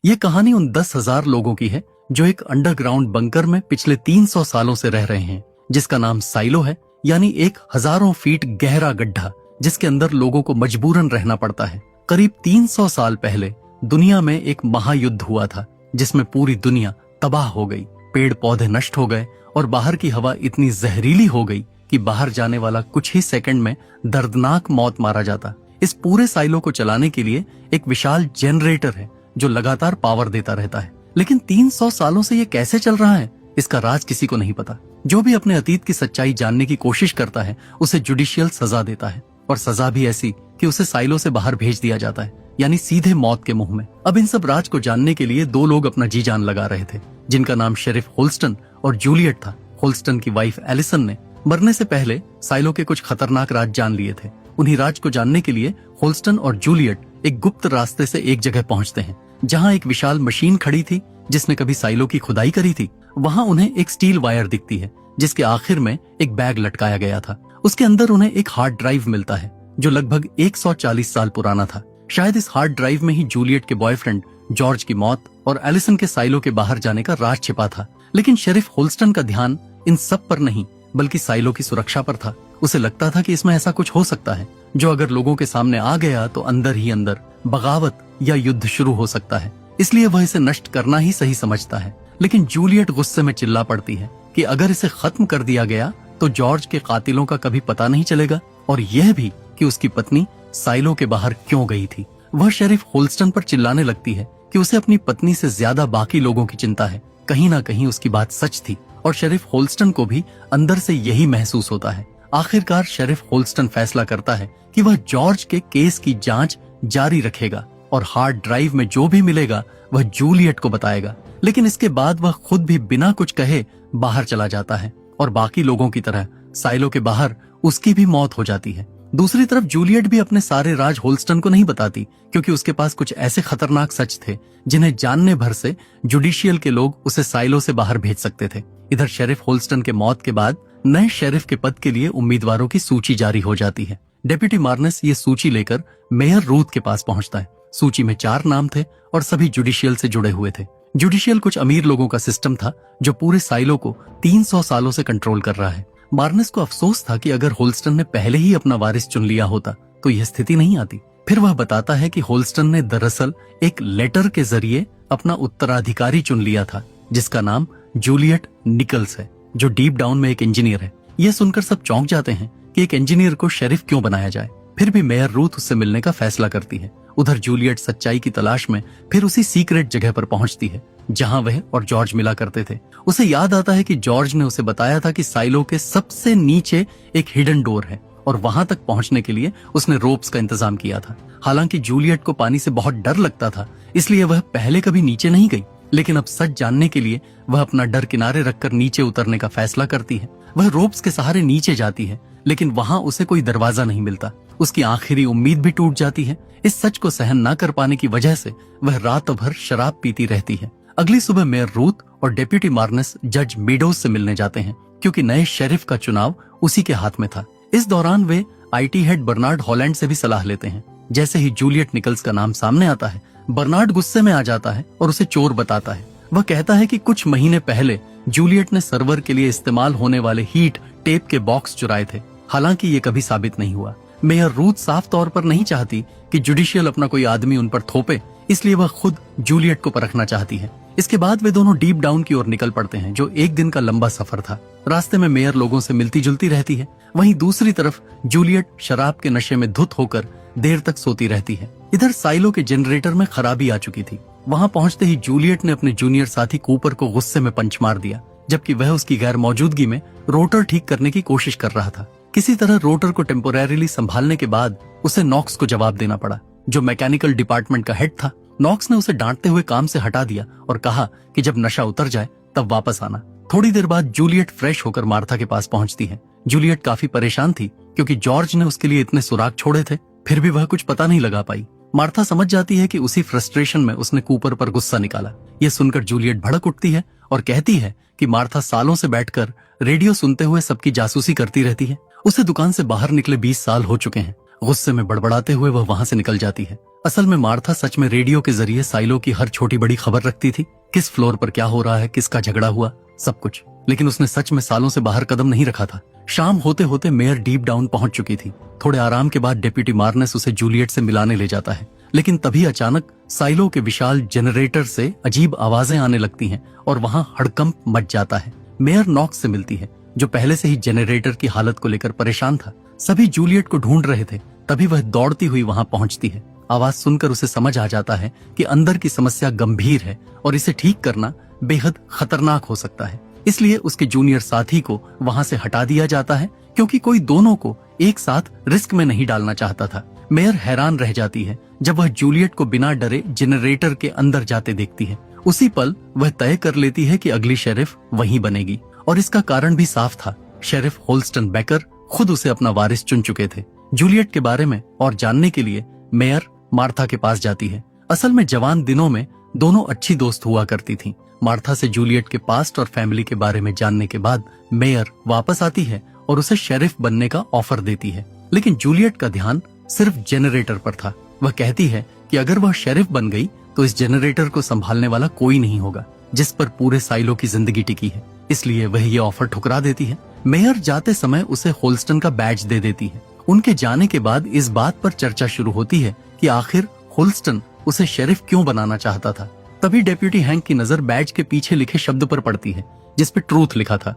ये कहानी उन 10,000 लोगों की है जो एक अंडरग्राउंड बंकर में पिछले 300 सालों से रह रहे हैं, जिसका नाम साइलो है, यानी एक हजारों फीट गहरा गड्ढा जिसके अंदर लोगों को मजबूरन रहना पड़ता है। करीब 300 साल पहले दुनिया में एक महायुद्ध हुआ था जिसमें पूरी दुनिया तबाह हो गई, पेड़ पौधे नष्ट हो गए और बाहर की हवा इतनी जहरीली हो गई कि बाहर जाने वाला कुछ ही सेकंड में दर्दनाक मौत मारा जाता। इस पूरे साइलो को चलाने के लिए एक विशाल जनरेटर है जो लगातार पावर देता रहता है। लेकिन 300 सालों से ये कैसे चल रहा है, इसका राज किसी को नहीं पता। जो भी अपने अतीत की सच्चाई जानने की कोशिश करता है उसे जुडिशियल सजा देता है, और सजा भी ऐसी कि उसे साइलो से बाहर भेज दिया जाता है, यानी सीधे मौत के मुंह में। अब इन सब राज को जानने के लिए दो लोग अपना जी जान लगा रहे थे, जिनका नाम शेरिफ होल्स्टन और जूलियट था। होल्स्टन की वाइफ एलिसन ने मरने से पहले साइलो के कुछ खतरनाक राज जान लिए थे। उन्हीं राज को जानने के लिए होल्स्टन और जूलियट एक गुप्त रास्ते से एक जगह पहुंचते हैं जहां एक विशाल मशीन खड़ी थी जिसने कभी साइलो की खुदाई करी थी। वहां उन्हें एक स्टील वायर दिखती है जिसके आखिर में एक बैग लटकाया गया था। उसके अंदर उन्हें एक हार्ड ड्राइव मिलता है जो लगभग 140 साल पुराना था। शायद इस हार्ड ड्राइव में ही जूलियट के बॉयफ्रेंड जॉर्ज की मौत और एलिसन के साइलो के बाहर जाने का राज छिपा था। लेकिन शेरिफ होल्स्टन का ध्यान इन सब पर नहीं बल्कि साइलो की सुरक्षा पर था। उसे लगता था कि इसमें ऐसा कुछ हो सकता है जो अगर लोगों के सामने आ गया तो अंदर ही अंदर बगावत या युद्ध शुरू हो सकता है, इसलिए वह इसे नष्ट करना ही सही समझता है। लेकिन जूलियट गुस्से में चिल्ला पड़ती है कि अगर इसे खत्म कर दिया गया तो जॉर्ज के कातिलों का कभी पता नहीं चलेगा, और यह भी कि उसकी पत्नी साइलो के बाहर क्यों गई थी। वह शेरिफ होल्स्टन पर चिल्लाने लगती है कि उसे अपनी पत्नी से ज्यादा बाकी लोगों की चिंता है। कहीं ना कहीं उसकी बात सच थी और शेरिफ होल्स्टन को भी अंदर से यही महसूस होता है। आखिरकार शेरिफ होल्स्टन फैसला करता है कि वह जॉर्ज के केस की जांच जारी रखेगा और हार्ड ड्राइव में जो भी मिलेगा वह जूलियट को बताएगा। लेकिन इसके बाद वह खुद भी बिना कुछ कहे बाहर चला जाता है और बाकी लोगों की तरह साइलो के बाहर उसकी भी मौत हो जाती है। दूसरी तरफ जूलियट भी अपने सारे राज होल्स्टन को नहीं बताती, क्योंकि उसके पास कुछ ऐसे खतरनाक सच थे जिन्हें जानने भर से जुडिशियल के लोग उसे साइलो से बाहर भेज सकते थे। इधर शेरिफ होल्स्टन के मौत के बाद नए शेरिफ के पद के लिए उम्मीदवारों की सूची जारी हो जाती है। डेप्यूटी मार्नेस ये सूची लेकर मेयर रूथ के पास पहुंचता है। सूची में 4 नाम थे और सभी जुडिशियल से जुड़े हुए थे। जुडिशियल कुछ अमीर लोगों का सिस्टम था जो पूरे साइलो को 300 सालों से कंट्रोल कर रहा है। मार्नेस को अफसोस था कि अगर होल्स्टन ने पहले ही अपना वारिस चुन लिया होता तो यह स्थिति नहीं आती। फिर वह बताता है कि होल्स्टन ने दरअसल एक लेटर के जरिए अपना उत्तराधिकारी चुन लिया था जिसका नाम जूलियट निकल्स है, जो डीप डाउन में एक इंजीनियर है। यह सुनकर सब चौंक जाते हैं कि एक इंजीनियर को शेरिफ क्यों बनाया जाए। फिर भी मेयर रूथ उससे मिलने का फैसला करती है। उधर जूलियट सच्चाई की तलाश में फिर उसी सीक्रेट जगह पर पहुंचती है जहां वह और जॉर्ज मिला करते थे। उसे याद आता है कि जॉर्ज ने उसे बताया था कि साइलो के सबसे नीचे एक हिडन डोर है और वहां तक पहुंचने के लिए उसने रोप्स का इंतजाम किया था। हालांकि जूलियट को पानी से बहुत डर लगता था, इसलिए वह पहले कभी नीचे नहीं गई। लेकिन अब सच जानने के लिए वह अपना डर किनारे रखकर नीचे उतरने का फैसला करती है। वह रोप्स के सहारे नीचे जाती है, लेकिन वहां उसे कोई दरवाजा नहीं मिलता। उसकी आखिरी उम्मीद भी टूट जाती है। इस सच को सहन न कर पाने की वजह से वह रात भर शराब पीती रहती है। अगली सुबह मेयर रूथ और डेप्यूटी मार्नेस जज मीडोज से मिलने जाते हैं, क्योंकि नए शेरिफ का चुनाव उसी के हाथ में था। इस दौरान वे आईटी हेड बर्नार्ड हॉलैंड से भी सलाह लेते हैं। जैसे ही जूलियट निकल्स का नाम सामने आता है, बर्नार्ड गुस्से में आ जाता है और उसे चोर बताता है। वह कहता है कि कुछ महीने पहले जूलियट ने सर्वर के लिए इस्तेमाल होने वाले हीट टेप के बॉक्स चुराए थे। हालांकि ये कभी साबित नहीं हुआ। मेयर रूथ साफ तौर पर नहीं चाहती कि जुडिशियल अपना कोई आदमी उन पर थोपे, इसलिए वह खुद जूलियट को परखना चाहती है। इसके बाद वे दोनों डीप डाउन की ओर निकल पड़ते हैं, जो एक दिन का लंबा सफर था। रास्ते में मेयर लोगों से मिलती जुलती रहती है, वहीं दूसरी तरफ जूलियट शराब के नशे में धुत होकर देर तक सोती रहती है। इधर साइलो के जनरेटर में खराबी आ चुकी थी। वहां पहुंचते ही जूलियट ने अपने जूनियर साथी कूपर को गुस्से में पंच मार दिया, जबकि वह उसकी गैर मौजूदगी में रोटर ठीक करने की कोशिश कर रहा था। किसी तरह रोटर को टेम्पोरेरीली संभालने के बाद उसे नॉक्स को जवाब देना पड़ा, जो मैकेनिकल डिपार्टमेंट का हेड था। नॉक्स ने उसे डांटते हुए काम से हटा दिया और कहा कि जब नशा उतर जाए तब वापस आना। थोड़ी देर बाद जूलियट फ्रेश होकर मार्था के पास पहुंचती है। जूलियट काफी परेशान थी क्योंकि जॉर्ज ने उसके लिए इतने सुराग छोड़े थे, फिर भी वह कुछ पता नहीं लगा पाई। मार्था समझ जाती है कि उसी फ्रस्ट्रेशन में उसने कूपर पर गुस्सा निकाला। यह सुनकर जूलियट भड़क उठती है और कहती है कि मार्था सालों से बैठकर रेडियो सुनते हुए सबकी जासूसी करती रहती है। उसे दुकान से बाहर निकले 20 साल हो चुके हैं। गुस्से में बड़बड़ाते हुए वह वहां से निकल जाती है। असल में मार्था सच में रेडियो के जरिए साइलो की हर छोटी बड़ी खबर रखती थी, किस फ्लोर पर क्या हो रहा है, किसका झगड़ा हुआ, सब कुछ। लेकिन उसने सच में सालों से बाहर कदम नहीं रखा था। शाम होते होते मेयर डीप डाउन पहुंच चुकी थी। थोड़े आराम के बाद डेप्यूटी मार्नेस उसे जूलियट से मिलाने ले जाता है, लेकिन तभी अचानक साइलो के विशाल जनरेटर से अजीब आवाजें आने लगती हैं और वहां हड़कंप मच जाता है। मेयर नॉक्स से मिलती है, जो पहले से ही जनरेटर की हालत को लेकर परेशान था। सभी जूलियट को ढूंढ रहे थे, तभी वह दौड़ती हुई वहां पहुंचती है। आवाज सुनकर उसे समझ आ जाता है कि अंदर की समस्या गंभीर है और इसे ठीक करना बेहद खतरनाक हो सकता है। इसलिए उसके जूनियर साथी को वहां से हटा दिया जाता है, क्योंकि कोई दोनों को एक साथ रिस्क में नहीं डालना चाहता था। मेयर हैरान रह जाती है जब वह जूलियट को बिना डरे जनरेटर के अंदर जाते देखती है। उसी पल वह तय कर लेती है कि अगली शेरिफ वही बनेगी, और इसका कारण भी साफ था। शेरिफ होल्स्टन बेकर खुद उसे अपना वारिस चुन चुके थे। जूलियट के बारे में और जानने के लिए मेयर मार्था के पास जाती है। असल में जवान दिनों में दोनों अच्छी दोस्त हुआ करती थीं। मार्था से जूलियट के पास्ट और फैमिली के बारे में जानने के बाद मेयर वापस आती है और उसे शेरिफ बनने का ऑफर देती है। लेकिन जूलियट का ध्यान सिर्फ जनरेटर पर था। वह कहती है कि अगर वह शेरिफ बन गई तो इस जनरेटर को संभालने वाला कोई नहीं होगा, जिस पर पूरे साइलो की जिंदगी टिकी है। इसलिए वह ये ऑफर ठुकरा देती है। मेयर जाते समय उसे होल्स्टन का बैज दे देती है। उनके जाने के बाद इस बात पर चर्चा शुरू होती है कि आखिर होल्स्टन उसे शेरिफ क्यों बनाना चाहता था। तभी डेप्यूटी हैंक की नजर बैज के पीछे लिखे शब्द पर पड़ती है, जिस पे ट्रूथ लिखा था।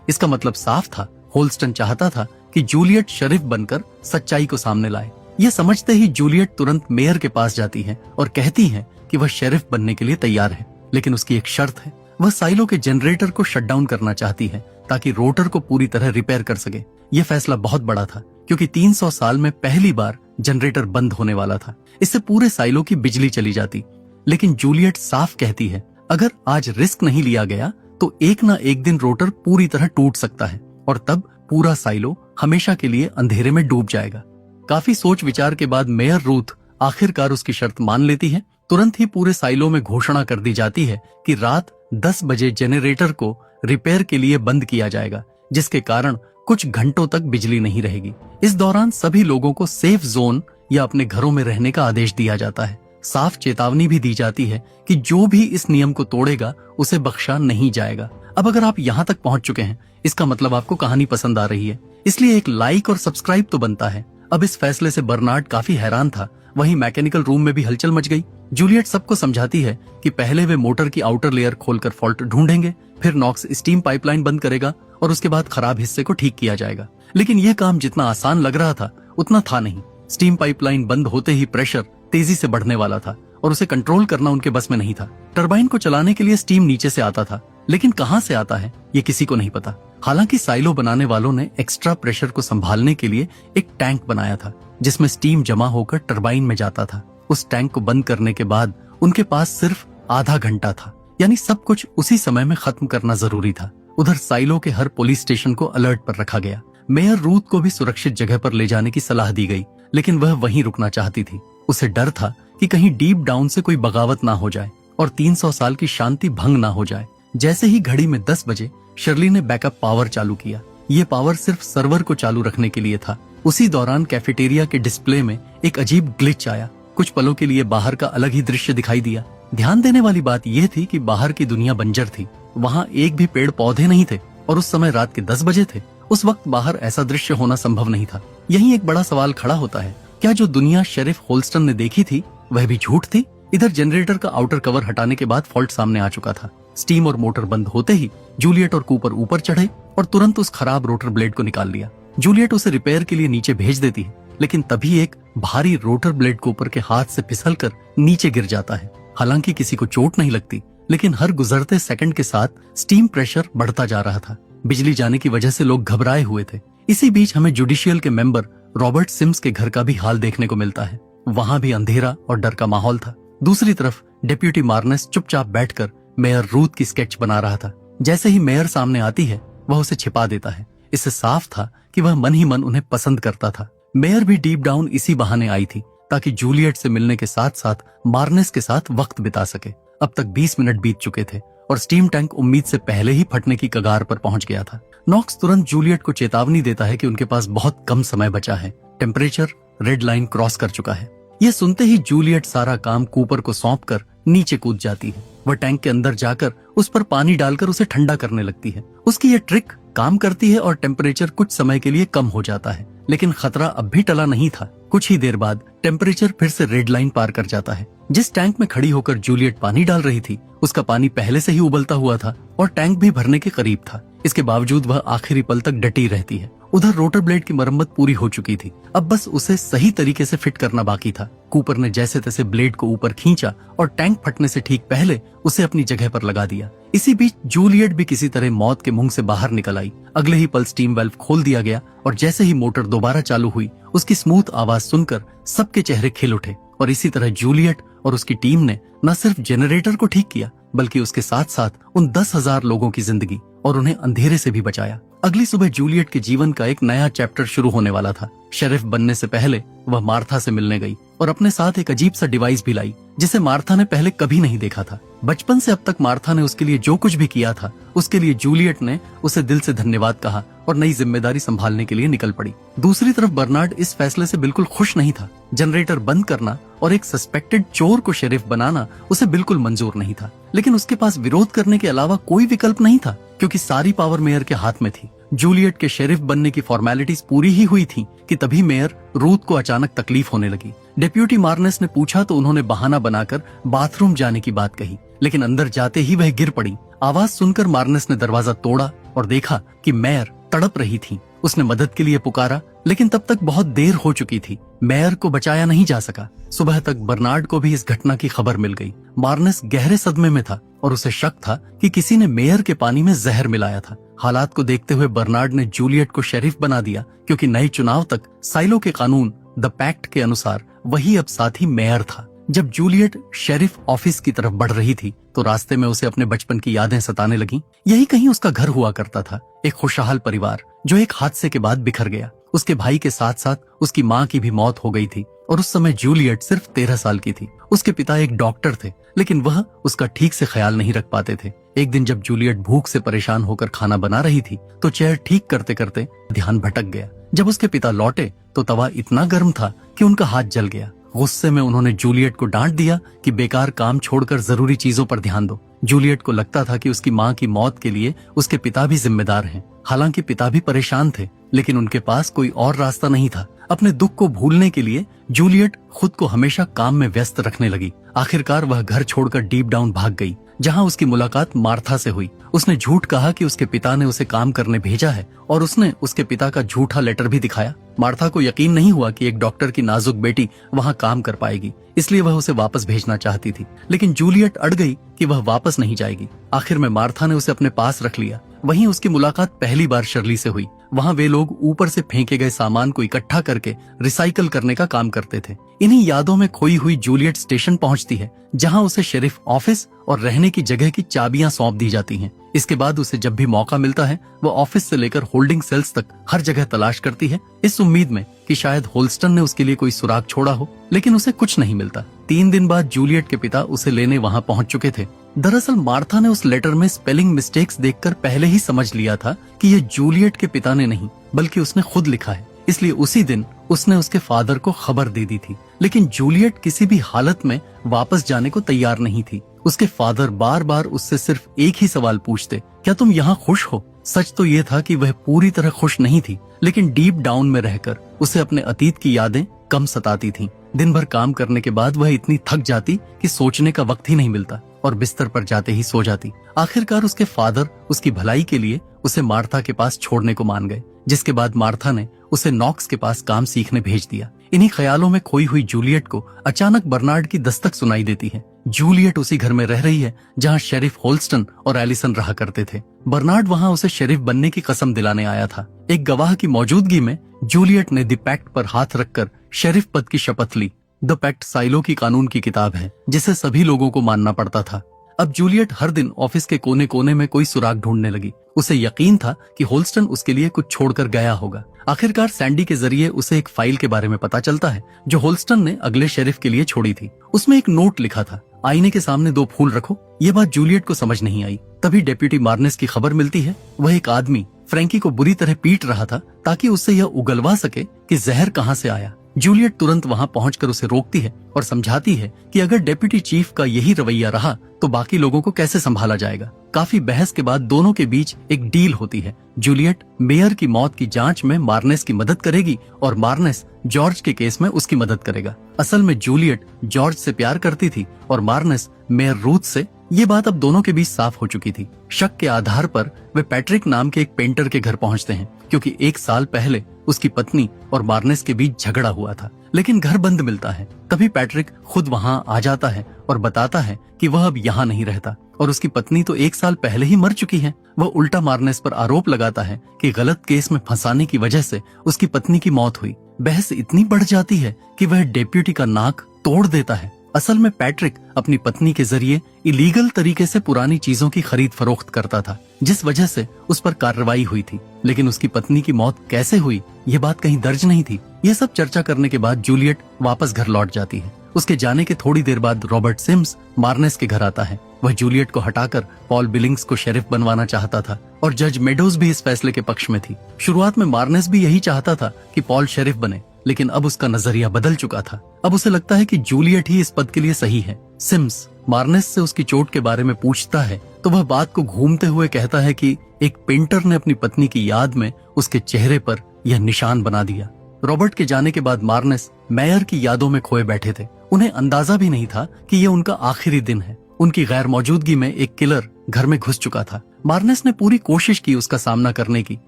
इसका मतलब साफ था, होल्स्टन चाहता था कि जूलियट शेरिफ बनकर सच्चाई को सामने लाए। यह समझते ही जूलियट तुरंत मेयर के पास जाती है और कहती है कि वह शेरिफ बनने के लिए तैयार है, लेकिन उसकी एक शर्त है। वह साइलो के जनरेटर को शट डाउन करना चाहती है ताकि रोटर को पूरी तरह रिपेयर कर सके। यह फैसला बहुत बड़ा था, क्योंकि 300 साल में पहली बार जनरेटर बंद होने वाला था। इससे पूरे साइलो की बिजली चली जाती। लेकिन जूलियट साफ कहती है, अगर आज रिस्क नहीं लिया गया तो एक ना एक दिन रोटर पूरी तरह टूट सकता है और तब पूरा साइलो हमेशा के लिए अंधेरे में डूब जाएगा। काफी सोच विचार के बाद मेयर रूथ आखिरकार उसकी शर्त मान लेती है। तुरंत ही पूरे साइलो में घोषणा कर दी जाती है कि रात 10 बजे जनरेटर को रिपेयर के लिए बंद किया जाएगा, जिसके कारण कुछ घंटों तक बिजली नहीं रहेगी। इस दौरान सभी लोगों को सेफ जोन या अपने घरों में रहने का आदेश दिया जाता है। साफ चेतावनी भी दी जाती है कि जो भी इस नियम को तोड़ेगा उसे बख्शा नहीं जाएगा। अब अगर आप यहाँ तक पहुंच चुके हैं, इसका मतलब आपको कहानी पसंद आ रही है, इसलिए एक लाइक और सब्सक्राइब तो बनता है। अब इस फैसले से बर्नार्ड काफी हैरान था। वहीं मैकेनिकल रूम में भी हलचल मच गई। जूलियट सबको समझाती है कि पहले वे मोटर की आउटर लेयर खोलकर फॉल्ट ढूंढेंगे, फिर नॉक्स स्टीम पाइपलाइन बंद करेगा और उसके बाद खराब हिस्से को ठीक किया जाएगा। लेकिन यह काम जितना आसान लग रहा था उतना था नहीं। स्टीम पाइपलाइन बंद होते ही प्रेशर तेजी से बढ़ने वाला था और उसे कंट्रोल करना उनके बस में नहीं था। टरबाइन को चलाने के लिए स्टीम नीचे से आता था, लेकिन कहां से आता है ये किसी को नहीं पता। हालांकि साइलो बनाने वालों ने एक्स्ट्रा प्रेशर को संभालने के लिए एक टैंक बनाया था, जिसमें स्टीम जमा होकर टरबाइन में जाता था। उस टैंक को बंद करने के बाद उनके पास सिर्फ आधा घंटा था, यानी सब कुछ उसी समय में खत्म करना जरूरी था। उधर साइलो के हर पुलिस स्टेशन को अलर्ट पर रखा गया। मेयर रूथ को भी सुरक्षित जगह पर ले जाने की सलाह दी गई, लेकिन वह वहीं रुकना चाहती थी। उसे डर था कि कहीं डीप डाउन से कोई बगावत ना हो जाए और 300 साल की शांति भंग ना हो जाए। जैसे ही घड़ी में 10 बजे शर्ली ने बैकअप पावर चालू किया। ये पावर सिर्फ सर्वर को चालू रखने के लिए था। उसी दौरान कैफेटेरिया के डिस्प्ले में एक अजीब ग्लिच आया। कुछ पलों के लिए बाहर का अलग ही दृश्य दिखाई दिया। ध्यान देने वाली बात यह थी कि बाहर की दुनिया बंजर थी। वहाँ एक भी पेड़ पौधे नहीं थे और उस समय रात के 10 बजे थे। उस वक्त बाहर ऐसा दृश्य होना संभव नहीं था। यही एक बड़ा सवाल खड़ा होता है, क्या जो दुनिया शेरिफ होल्स्टन ने देखी थी वह भी झूठ थी? इधर जनरेटर का आउटर कवर हटाने के बाद फॉल्ट सामने आ चुका था। स्टीम और मोटर बंद होते ही जूलियट और कूपर ऊपर चढ़े और तुरंत उस खराब रोटर ब्लेड को निकाल लिया। जूलियट उसे रिपेयर के लिए नीचे भेज देती है, लेकिन तभी एक भारी रोटर ब्लेड कूपर के हाथ से फिसलकर नीचे गिर जाता है। हालांकि किसी को चोट नहीं लगती, लेकिन हर गुजरते सेकंड के साथ स्टीम प्रेशर बढ़ता जा रहा था। बिजली जाने की वजह से लोग घबराए हुए थे। इसी बीच हमें जुडिशियल के मेंबर रॉबर्ट सिम्स के घर का भी हाल देखने को मिलता है। वहां भी अंधेरा और डर का माहौल था। दूसरी तरफ डेप्यूटी मार्नेस चुपचाप बैठकर मेयर रूथ की स्केच बना रहा था। जैसे ही मेयर सामने आती है वह उसे छिपा देता है। इससे साफ था कि वह मन ही मन उन्हें पसंद करता था। मेयर भी डीप डाउन इसी बहाने आई थी ताकि जूलियट से मिलने के साथ साथ मार्नेस के साथ वक्त बिता सके। अब तक 20 मिनट बीत चुके थे और स्टीम टैंक उम्मीद से पहले ही फटने की कगार पर पहुंच गया था। नॉक्स तुरंत जूलियट को चेतावनी देता है कि उनके पास बहुत कम समय बचा है। टेम्परेचर रेड लाइन क्रॉस कर चुका है। ये सुनते ही जूलियट सारा काम कूपर को सौंपकर नीचे कूद जाती है। वह टैंक के अंदर जाकर उस पर पानी डालकर उसे ठंडा करने लगती है। उसकी ये ट्रिक काम करती है और टेम्परेचर कुछ समय के लिए कम हो जाता है, लेकिन खतरा अब भी टला नहीं था। कुछ ही देर बाद टेम्परेचर फिर से रेड लाइन पार कर जाता है। जिस टैंक में खड़ी होकर जूलियट पानी डाल रही थी, उसका पानी पहले से ही उबलता हुआ था और टैंक भी भरने के करीब था। इसके बावजूद वह आखिरी पल तक डटी रहती है। उधर रोटर ब्लेड की मरम्मत पूरी हो चुकी थी, अब बस उसे सही तरीके से फिट करना बाकी था। कूपर ने जैसे तैसे ब्लेड को ऊपर खींचा और टैंक फटने से ठीक पहले उसे अपनी जगह पर लगा दिया। इसी बीच जूलियट भी किसी तरह मौत के मुंह से बाहर निकल आई। अगले ही पल स्टीम वाल्व खोल दिया गया और जैसे ही मोटर दोबारा चालू हुई, उसकी स्मूथ आवाज सुनकर सबके चेहरे खिल उठे। और इसी तरह जूलियट और उसकी टीम ने न सिर्फ जेनरेटर को ठीक किया, बल्कि उसके साथ साथ उन 10,000 लोगों की जिंदगी और उन्हें अंधेरे से भी बचाया। अगली सुबह जूलियट के जीवन का एक नया चैप्टर शुरू होने वाला था। शेरिफ बनने से पहले वह मार्था से मिलने गई और अपने साथ एक अजीब सा डिवाइस भी लाई, जिसे मार्था ने पहले कभी नहीं देखा था। बचपन से अब तक मार्था ने उसके लिए जो कुछ भी किया था, उसके लिए जूलियट ने उसे दिल से धन्यवाद कहा और नई जिम्मेदारी संभालने के लिए निकल पड़ी। दूसरी तरफ बर्नार्ड इस फैसले से बिल्कुल खुश नहीं था। जनरेटर बंद करना और एक सस्पेक्टेड चोर को शेरिफ बनाना उसे बिल्कुल मंजूर नहीं था, लेकिन उसके पास विरोध करने के अलावा कोई विकल्प नहीं था, क्योंकि सारी पावर मेयर के हाथ में थी। जूलियट के शेरिफ बनने की फॉर्मेलिटीज पूरी ही हुई थी कि तभी मेयर रूथ को अचानक तकलीफ होने लगी। डेप्यूटी मार्नेस ने पूछा तो उन्होंने बहाना बनाकर बाथरूम जाने की बात कही, लेकिन अंदर जाते ही वह गिर पड़ी। आवाज सुनकर मार्नेस ने दरवाजा तोड़ा और देखा कि मेयर तड़प रही थी। उसने मदद के लिए पुकारा, लेकिन तब तक बहुत देर हो चुकी थी। मेयर को बचाया नहीं जा सका। सुबह तक बर्नार्ड को भी इस घटना की खबर मिल गई। मार्नेस गहरे सदमे में था और उसे शक था कि किसी ने मेयर के पानी में जहर मिलाया था। हालात को देखते हुए बर्नार्ड ने जूलियट को शेरिफ बना दिया, क्योंकि नए चुनाव तक साइलो के कानून द पैक्ट के अनुसार वही अब साथी मेयर था। जब जूलियट शेरिफ ऑफिस की तरफ बढ़ रही थी तो रास्ते में उसे अपने बचपन की यादें सताने लगीं। यही कहीं उसका घर हुआ करता था, एक खुशहाल परिवार जो एक हादसे के बाद बिखर गया। उसके भाई के साथ साथ उसकी माँ की भी मौत हो गई थी और उस समय जूलियट सिर्फ 13 साल की थी। उसके पिता एक डॉक्टर थे, लेकिन वह उसका ठीक से ख्याल नहीं रख पाते थे। एक दिन जब जूलियट भूख से परेशान होकर खाना बना रही थी तो चेयर ठीक करते करते ध्यान भटक गया। जब उसके पिता लौटे तो तवा इतना गर्म था कि उनका हाथ जल गया। गुस्से में उन्होंने जूलियट को डांट दिया कि बेकार काम छोड़कर जरूरी चीजों पर ध्यान दो। जूलियट को लगता था कि उसकी माँ की मौत के लिए उसके पिता भी जिम्मेदार हैं। हालांकि पिता भी परेशान थे, लेकिन उनके पास कोई और रास्ता नहीं था। अपने दुख को भूलने के लिए जूलियट खुद को हमेशा काम में व्यस्त रखने लगी। आखिरकार वह घर छोड़कर डीप डाउन भाग गई, जहां उसकी मुलाकात मार्था से हुई। उसने झूठ कहा कि उसके पिता ने उसे काम करने भेजा है और उसने उसके पिता का झूठा लेटर भी दिखाया। मार्था को यकीन नहीं हुआ कि एक डॉक्टर की नाजुक बेटी वहां काम कर पाएगी, इसलिए वह उसे वापस भेजना चाहती थी। लेकिन जूलियट अड़ गई कि वह वापस नहीं जाएगी। आखिर में मार्था ने उसे अपने पास रख लिया। वहीं उसकी मुलाकात पहली बार शर्ली से हुई। वहां वे लोग ऊपर से फेंके गए सामान को इकट्ठा करके रिसाइकल करने का काम करते थे। इन्हीं यादों में खोई हुई जूलियट स्टेशन पहुंचती है, जहां उसे शेरिफ ऑफिस और रहने की जगह की चाबियां सौंप दी जाती हैं। इसके बाद उसे जब भी मौका मिलता है वो ऑफिस से लेकर होल्डिंग सेल्स तक हर जगह तलाश करती है, इस उम्मीद में कि शायद होल्स्टन ने उसके लिए कोई सुराग छोड़ा हो, लेकिन उसे कुछ नहीं मिलता। 3 दिन बाद जूलियट के पिता उसे लेने वहां पहुंच चुके थे। दरअसल मार्था ने उस लेटर में स्पेलिंग मिस्टेक्स देखकर पहले ही समझ लिया था कि यह जूलियट के पिता ने नहीं बल्कि उसने खुद लिखा है, इसलिए उसी दिन उसने उसके फादर को खबर दे दी थी। लेकिन जूलियट किसी भी हालत में वापस जाने को तैयार नहीं थी। उसके फादर बार बार उससे सिर्फ एक ही सवाल पूछते, क्या तुम यहाँ खुश हो? सच तो ये था कि वह पूरी तरह खुश नहीं थी, लेकिन डीप डाउन में रहकर उसे अपने अतीत की यादें कम सताती थीं। दिन भर काम करने के बाद वह इतनी थक जाती कि सोचने का वक्त ही नहीं मिलता और बिस्तर पर जाते ही सो जाती। आखिरकार उसके फादर उसकी भलाई के लिए उसे मार्था के पास छोड़ने को मान गए, जिसके बाद मार्था ने उसे नॉक्स के पास काम सीखने भेज दिया। इन्हीं ख्यालों में खोई हुई जूलियट को अचानक बर्नार्ड की दस्तक सुनाई देती है। जूलियट उसी घर में रह रही है जहां शेरिफ होल्स्टन और एलिसन रहा करते थे। बर्नार्ड वहां उसे शेरिफ बनने की कसम दिलाने आया था। एक गवाह की मौजूदगी में जूलियट ने द पैक्ट पर हाथ रखकर शेरिफ पद की शपथ ली। द पैक्ट साइलो की कानून की किताब है, जिसे सभी लोगों को मानना पड़ता था। अब जूलियट हर दिन ऑफिस के कोने कोने में कोई सुराग ढूंढने लगी। उसे यकीन था कि होल्स्टन उसके लिए कुछ छोड़कर गया होगा। आखिरकार सैंडी के जरिए उसे एक फाइल के बारे में पता चलता है जो होल्स्टन ने अगले शेरिफ के लिए छोड़ी थी। उसमें एक नोट लिखा था, आईने के सामने 2 फूल रखो। ये बात जूलियट को समझ नहीं आई। तभी डेप्यूटी मार्नेस की खबर मिलती है। वह एक आदमी फ्रैंकी को बुरी तरह पीट रहा था ताकि उससे यह उगलवा सके कि जहर कहां से आया। जूलियट तुरंत वहां पहुंचकर उसे रोकती है और समझाती है कि अगर डेप्यूटी चीफ का यही रवैया रहा तो बाकी लोगों को कैसे संभाला जाएगा। काफी बहस के बाद दोनों के बीच एक डील होती है। जूलियट मेयर की मौत की जांच में मार्नेस की मदद करेगी और मार्नेस जॉर्ज के केस में उसकी मदद करेगा। असल में जूलियट जॉर्ज से प्यार करती थी और मार्नेस मेयर रूथ से। ये बात अब दोनों के बीच साफ हो चुकी थी। शक के आधार पर वे पैट्रिक नाम के एक पेंटर के घर पहुंचते हैं, क्योंकि 1 साल पहले उसकी पत्नी और मार्नेस के बीच झगड़ा हुआ था, लेकिन घर बंद मिलता है। तभी पैट्रिक खुद वहां आ जाता है और बताता है कि वह अब यहाँ नहीं रहता और उसकी पत्नी तो 1 साल पहले ही मर चुकी है। वह उल्टा मार्नेस पर आरोप लगाता है कि गलत केस में फंसाने की वजह से उसकी पत्नी की मौत हुई। बहस इतनी बढ़ जाती है कि वह डेप्यूटी का नाक तोड़ देता है। असल में पैट्रिक अपनी पत्नी के जरिए इलीगल तरीके से पुरानी चीजों की खरीद फरोख्त करता था, जिस वजह से उस पर कार्रवाई हुई थी। लेकिन उसकी पत्नी की मौत कैसे हुई, ये बात कहीं दर्ज नहीं थी। ये सब चर्चा करने के बाद जूलियट वापस घर लौट जाती है। उसके जाने के थोड़ी देर बाद रॉबर्ट सिम्स मार्नेस के घर आता है। वह जूलियट को हटाकर पॉल बिलिंग्स को शेरिफ बनवाना चाहता था और जज मेडोज भी इस फैसले के पक्ष में थी। शुरुआत में मार्नेस भी यही चाहता था कि पॉल शेरिफ बने, लेकिन अब उसका नजरिया बदल चुका था। अब उसे लगता है कि जूलियट ही इस पद के लिए सही है। सिम्स मार्नेस से उसकी चोट के बारे में पूछता है तो वह बात को घूमते हुए कहता है कि एक पेंटर ने अपनी पत्नी की याद में उसके चेहरे पर यह निशान बना दिया। रॉबर्ट के जाने के बाद मार्नेस मेयर की यादों में खोए बैठे थे। उन्हें अंदाजा भी नहीं था कि यह उनका आखिरी दिन है। उनकी गैर मौजूदगी में एक किलर घर में घुस चुका था। मार्नेस ने पूरी कोशिश की उसका सामना करने की।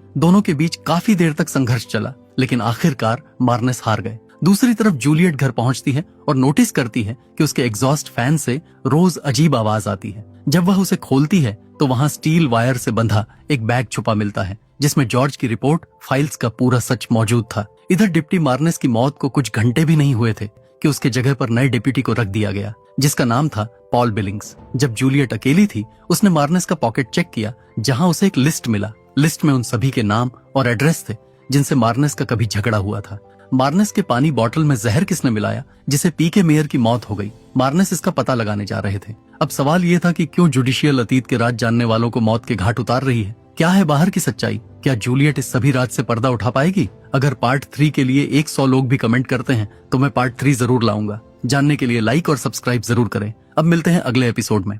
दोनों के बीच काफी देर तक संघर्ष चला, लेकिन आखिरकार मार्नेस हार गए। दूसरी तरफ जूलियट घर पहुंचती है और नोटिस करती है कि उसके एग्जॉस्ट फैन से रोज अजीब आवाज आती है। जब वह उसे खोलती है तो वहां स्टील वायर से बंधा एक बैग छुपा मिलता है, जिसमें जॉर्ज की रिपोर्ट फाइल्स का पूरा सच मौजूद था। इधर डिप्टी मार्नेस की मौत को कुछ घंटे भी नहीं हुए थे कि उसके जगह पर नए डिप्टी को रख दिया गया, जिसका नाम था पॉल बिलिंग्स। जब जूलियट अकेली थी, उसने मार्नेस का पॉकेट चेक किया, जहां उसे एक लिस्ट मिला। लिस्ट में उन सभी के नाम और एड्रेस थे जिनसे मार्नेस का कभी झगड़ा हुआ था। मार्नेस के पानी बोतल में जहर किसने मिलाया जिसे पी के मेयर की मौत हो गई, मार्नेस इसका पता लगाने जा रहे थे। अब सवाल ये था कि क्यों जुडिशियल अतीत के राज जानने वालों को मौत के घाट उतार रही है। क्या है बाहर की सच्चाई? क्या जूलियट इस सभी राज से पर्दा उठा पाएगी? अगर पार्ट 3 के लिए 100 लोग भी कमेंट करते हैं तो मैं पार्ट 3 जरूर लाऊंगा। जानने के लिए लाइक और सब्सक्राइब जरूर करें। अब मिलते हैं अगले एपिसोड में।